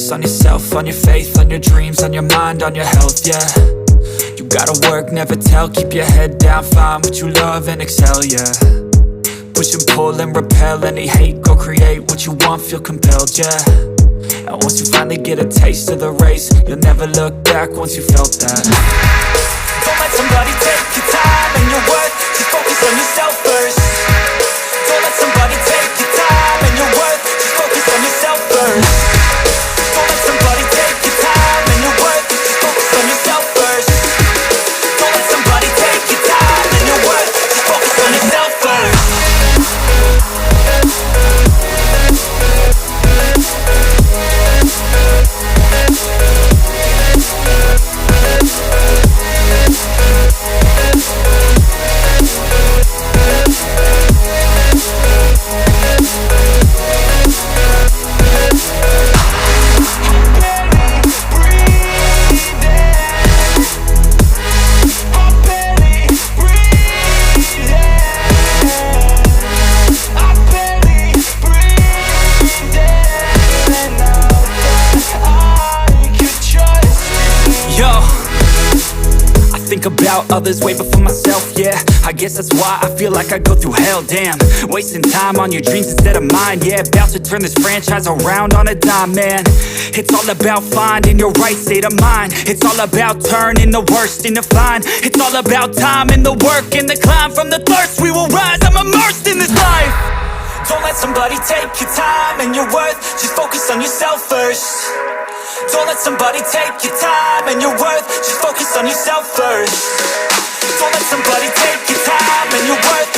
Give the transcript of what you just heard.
focus on yourself, on your faith, on your dreams, on your mind, on your health, yeah. You gotta work, never tell, keep your head down, find what you love and excel, yeah. Push and pull and repel any hate, go create what you want, feel compelled, yeah. And once you finally get a taste of the race, you'll never look back once you felt that. Don't let somebody take your time and your worth, just focus on yourself first. Don't let somebody take your time and your worth, just focus on yourself first. Don't let somebody take your time and your worth, just focus on yourself first. Don't let somebody take your time and your worth, just focus on yourself first. About others way before myself, yeah. I guess that's why I feel like I go through hell, damn. Wasting time on your dreams instead of mine, yeah. About to turn this franchise around on a dime, man. It's all about finding your right state of mind. It's all about turning the worst into fine. It's all about time and the work and the climb. From the thirst we will rise, I'm immersed in this life. Don't let somebody take your time and your worth, just focus on yourself first. Don't let somebody take your time and your worth, just focus on yourself first. Don't let somebody take your time and your worth,